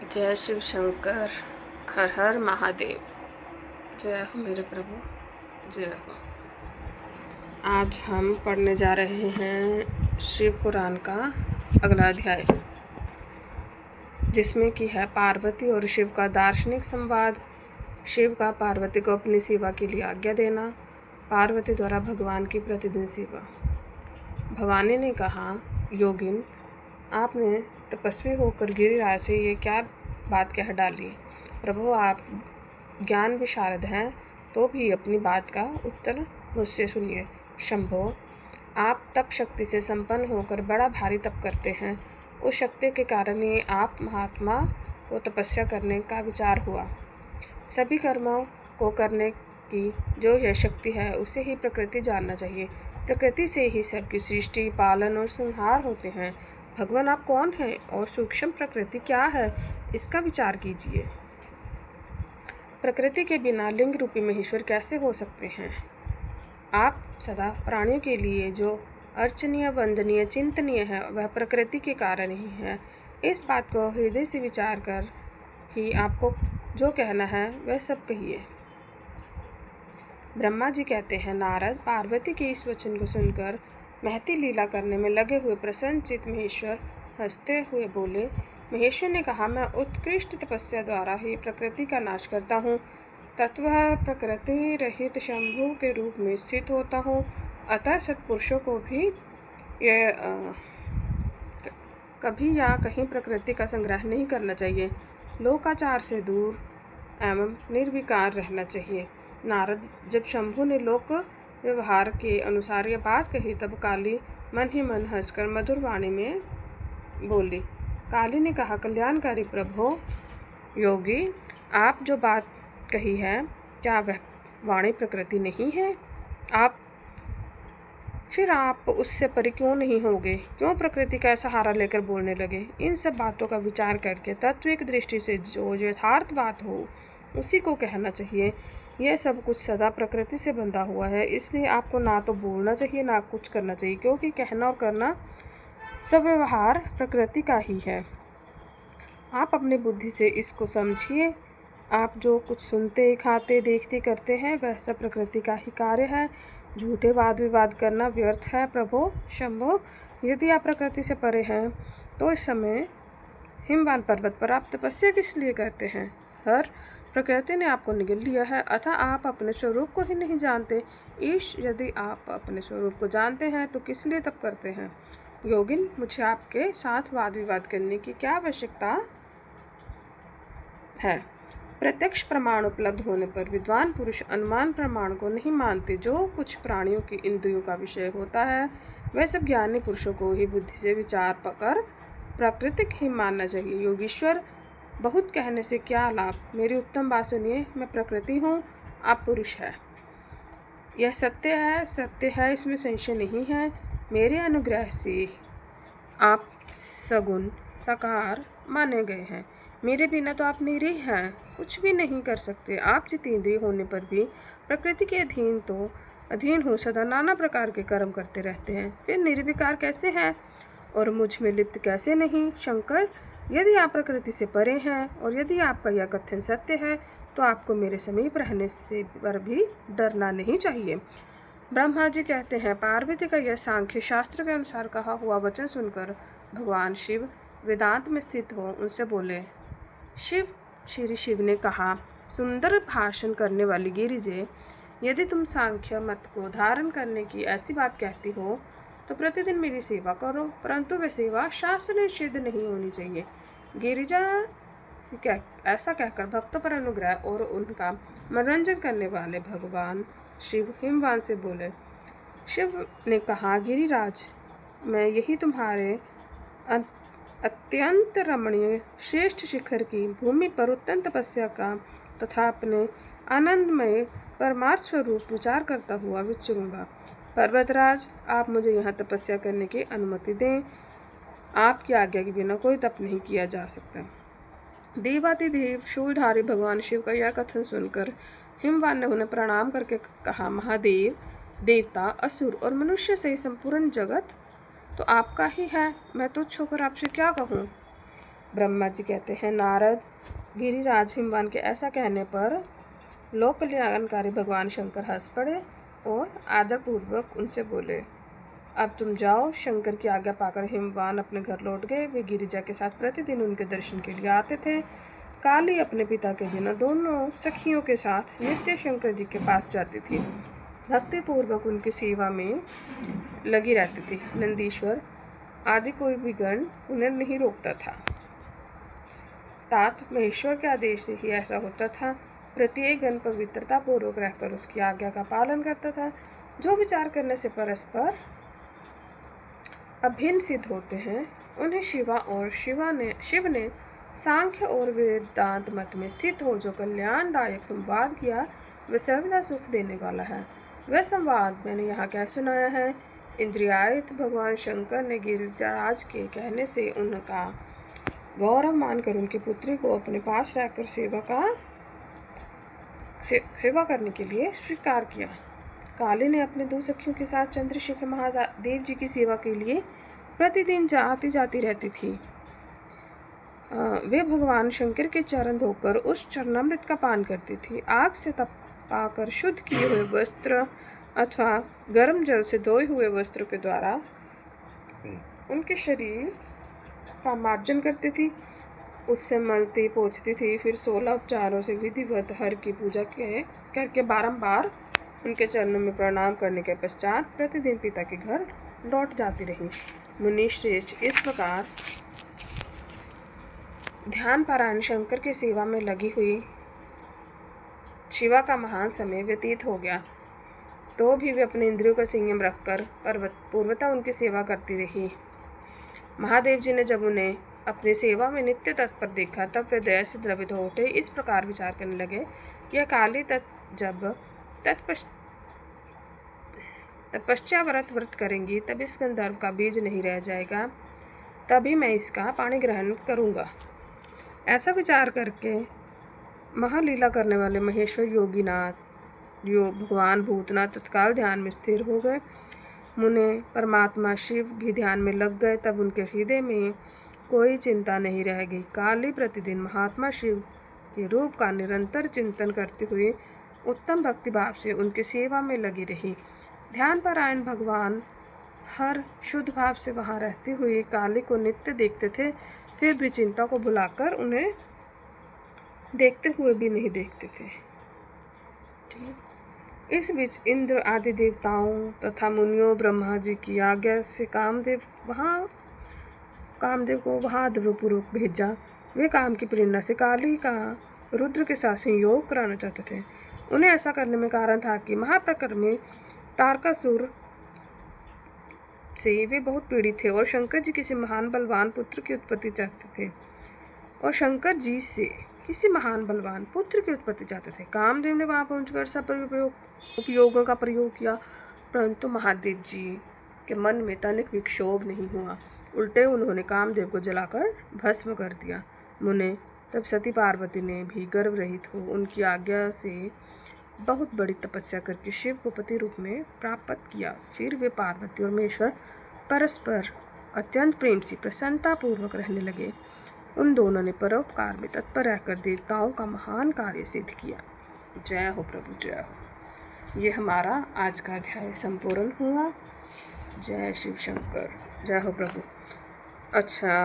जय शिव शंकर। हर हर महादेव। जय हो मेरे प्रभु, जय हो। आज हम पढ़ने जा रहे हैं शिव पुराण का अगला अध्याय, जिसमें कि है पार्वती और शिव का दार्शनिक संवाद। शिव का पार्वती को अपनी सेवा के लिए आज्ञा देना। पार्वती द्वारा भगवान की प्रतिदिन सेवा। भवानी ने कहा, योगिन, आपने तपस्वी होकर गिरिराज से ये क्या बात कह डाली। प्रभु, आप ज्ञान विशारद हैं, तो भी अपनी बात का उत्तर मुझसे सुनिए। शंभो, आप तप शक्ति से संपन्न होकर बड़ा भारी तप करते हैं। उस शक्ति के कारण ही आप महात्मा को तपस्या करने का विचार हुआ। सभी कर्मों को करने की जो यह शक्ति है, उसे ही प्रकृति जानना चाहिए। प्रकृति से ही सबकी सृष्टि, पालन और संहार होते हैं। भगवान, आप कौन हैं और सूक्ष्म प्रकृति क्या है, इसका विचार कीजिए। प्रकृति के बिना लिंग रूपी महेश्वर कैसे हो सकते हैं। आप सदा प्राणियों के लिए जो अर्चनीय, वंदनीय, चिंतनीय है, वह प्रकृति के कारण ही है। इस बात को हृदय से विचार कर ही आपको जो कहना है वह सब कहिए। ब्रह्मा जी कहते हैं, नारद, पार्वती के इस वचन को सुनकर महती लीला करने में लगे हुए प्रसन्नचित्त महेश्वर हंसते हुए बोले। महेश्वर ने कहा, मैं उत्कृष्ट तपस्या द्वारा ही प्रकृति का नाश करता हूँ। तत्वतः प्रकृति रहित शंभु के रूप में स्थित होता हूँ। अतः सत्पुरुषों को भी कभी या कहीं प्रकृति का संग्रह नहीं करना चाहिए। लोकाचार से दूर एवं निर्विकार रहना चाहिए। नारद, जब शंभु ने लोक व्यवहार के अनुसार यह बात कही, तब काली मन ही मन हंसकर मधुर वाणी में बोली। काली ने कहा, कल्याणकारी प्रभो, योगी, आप जो बात कही है, क्या वह वाणी प्रकृति नहीं है। फिर आप उससे परे क्यों नहीं होगे। क्यों प्रकृति का सहारा लेकर बोलने लगे। इन सब बातों का विचार करके तात्विक दृष्टि से जो यथार्थ बात हो उसी को कहना चाहिए। यह सब कुछ सदा प्रकृति से बंधा हुआ है, इसलिए आपको ना तो बोलना चाहिए ना कुछ करना चाहिए, क्योंकि कहना और करना सब व्यवहार प्रकृति का ही है। आप अपनी बुद्धि से इसको समझिए। आप जो कुछ सुनते, खाते, देखते, करते हैं, वह सब प्रकृति का ही कार्य है। झूठे वाद विवाद करना व्यर्थ है। प्रभो शंभो, यदि आप प्रकृति से परे हैं, तो इस समय हिमवान पर्वत पर आप तपस्या किस लिए करते हैं। हर प्रकृति ने आपको निगल लिया है, अतः आप अपने स्वरूप को ही नहीं जानते। ईश, यदि आप अपने स्वरूप को जानते हैं तो किस लिए तप करते हैं। योगिन, मुझे आपके साथ वाद विवाद करने की क्या आवश्यकता है। प्रत्यक्ष प्रमाण उपलब्ध होने पर विद्वान पुरुष अनुमान प्रमाण को नहीं मानते। जो कुछ प्राणियों की इंद्रियों का विषय होता है, वह सब ज्ञानी पुरुषों को ही बुद्धि से विचार कर प्राकृतिक ही मानना चाहिए। योगीश्वर, बहुत कहने से क्या लाभ। मेरी उत्तम बात सुनिए। मैं प्रकृति हूँ, आप पुरुष है। यह सत्य है, सत्य है, इसमें संशय नहीं है। मेरे अनुग्रह से आप सगुण साकार माने गए हैं। मेरे बिना तो आप निरीह हैं, कुछ भी नहीं कर सकते। आप जितेंद्रिय होने पर भी प्रकृति के अधीन हो सदा नाना प्रकार के कर्म करते रहते हैं। फिर निर्विकार कैसे हैं और मुझ में लिप्त कैसे नहीं। शंकर, यदि आप प्रकृति से परे हैं और यदि आपका यह कथन सत्य है, तो आपको मेरे समीप रहने से पर भी डरना नहीं चाहिए। ब्रह्मा जी कहते हैं, पार्वती का यह सांख्य शास्त्र के अनुसार कहा हुआ वचन सुनकर भगवान शिव वेदांत में स्थित हो उनसे बोले। श्री शिव ने कहा, सुंदर भाषण करने वाली गिरिजे, यदि तुम सांख्य मत को धारण करने की ऐसी बात कहती हो, तो प्रतिदिन मेरी सेवा करो, परंतु वह सेवा शास्त्र निषिद्ध नहीं होनी चाहिए। गिरिजा ऐसा कहकर भक्तों पर अनुग्रह और उनका मनोरंजन करने वाले भगवान शिव हिमवान से बोले। शिव ने कहा, गिरिराज, मैं यही तुम्हारे अत्यंत रमणीय श्रेष्ठ शिखर की भूमि पर उत्तम तपस्या का तथा अपने आनंदमय परमार्थ स्वरूप विचार करता हुआ विचरूंगा। पर्वतराज, आप मुझे यहाँ तपस्या करने की अनुमति दें। आपकी आज्ञा के बिना कोई तप नहीं किया जा सकता। देवातिदेव शूलधारी भगवान शिव का यह कथन सुनकर हिमवान ने उन्हें प्रणाम करके कहा, महादेव, देवता, असुर और मनुष्य से संपूर्ण जगत तो आपका ही है। मैं तुच्छ होकर आपसे क्या कहूँ। ब्रह्मा जी कहते हैं, नारद गिरिराज हिमवान के ऐसा कहने पर लोक कल्याणकारी भगवान शंकर हंस पड़े और आदरपूर्वक उनसे बोले, अब तुम जाओ। शंकर की आज्ञा पाकर हिमवान अपने घर लौट गए। वे गिरिजा के साथ प्रतिदिन उनके दर्शन के लिए आते थे। काली अपने पिता के बिना दोनों सखियों के साथ नित्य शंकर जी के पास जाती थी, भक्ति पूर्वक उनकी सेवा में लगी रहती थी। नंदीश्वर आदि कोई भी गण उन्हें नहीं रोकता था। तात महेश्वर के आदेश से ही ऐसा होता था। प्रत्येक गण पवित्रता पूर्वक रहकर उसकी आज्ञा का पालन करता था। जो विचार करने से परस्पर अभिन्न सिद्ध होते हैं, उन्हें शिव ने सांख्य और वेदांत मत में स्थित हो जो कल्याणदायक संवाद किया, वह सर्वदा सुख देने वाला है। वह संवाद मैंने यहाँ क्या सुनाया है। इंद्रियायित भगवान शंकर ने गिरिराज के कहने से उनका गौरव मानकर उनकी पुत्री को अपने पास रहकर सेवा करने के लिए स्वीकार किया। काली ने अपने 2 सखियों के साथ चंद्रशेखर महादेव जी की सेवा के लिए प्रतिदिन आती जाती रहती थी। वे भगवान शंकर के चरण धोकर उस चरणामृत का पान करती थी। आग से तपाकर शुद्ध किए हुए वस्त्र अथवा गर्म जल से धोए हुए वस्त्रों के द्वारा उनके शरीर का मार्जन करती थी, उससे मलती पोंछती थी। फिर 16 उपचारों से विधिवत हर की पूजा करके बारंबार उनके चरणों में प्रणाम करने के पश्चात प्रतिदिन पिता के घर लौट जाती रही। मुनि श्रेष्ठ, इस प्रकार ध्यान पारायण शंकर की सेवा में लगी हुई शिवा का महान समय व्यतीत हो गया, तो भी वे अपने इंद्रियों का संयम रखकर पूर्वता उनकी सेवा करती रही। महादेव जी ने जब उन्हें अपनी सेवा में नित्य तत्पर देखा, तब वे दया से द्रवित हो उठे। इस प्रकार विचार करने लगे, यह काली जब तपस्याव्रत व्रत करेंगी, तब इस गंधर्व का बीज नहीं रह जाएगा, तभी मैं इसका पाणी ग्रहण करूँगा। ऐसा विचार करके महालीला करने वाले महेश्वर भगवान भूतनाथ तत्काल ध्यान में स्थिर हो गए। मुने परमात्मा शिव भी ध्यान में लग गए। तब उनके हृदय में कोई चिंता नहीं रह गई। काली प्रतिदिन महात्मा शिव के रूप का निरंतर चिंतन करते हुए उत्तम भक्ति भाव से उनकी सेवा में लगी रही। ध्यान परायण भगवान हर शुद्ध भाव से वहाँ रहते हुए काली को नित्य देखते थे, फिर भी चिंता को भुलाकर उन्हें देखते हुए भी नहीं देखते थे। इस बीच इंद्र आदि देवताओं तथा मुनियों ब्रह्मा जी की आज्ञा से कामदेव को वहाँ आदरपूर्वक भेजा। वे काम की प्रेरणा से काली का रुद्र के साथ संयोग कराना चाहते थे। उन्हें ऐसा करने में कारण था कि महाप्रकर में तारकासुर से वे बहुत पीड़ित थे और शंकर जी किसी महान बलवान पुत्र की उत्पत्ति चाहते थे कामदेव ने वहाँ पहुंचकर सब उपयोगों का प्रयोग किया, परंतु महादेव जी के मन में तनिक भी क्षोभ नहीं हुआ। उल्टे उन्होंने कामदेव को जलाकर भस्म कर दिया। मुने, तब सती पार्वती ने भी गर्भ रहित हो उनकी आज्ञा से बहुत बड़ी तपस्या करके शिव को पति रूप में प्राप्त किया। फिर वे पार्वती और महेश्वर परस्पर अत्यंत प्रेम से प्रसन्नता पूर्वक रहने लगे। उन दोनों ने परोपकार में तत्पर रहकर देवताओं का महान कार्य सिद्ध किया। जय हो प्रभु, जय हो। ये हमारा आज का अध्याय संपूर्ण हुआ। जय शिव शंकर, जय हो प्रभु। अच्छा।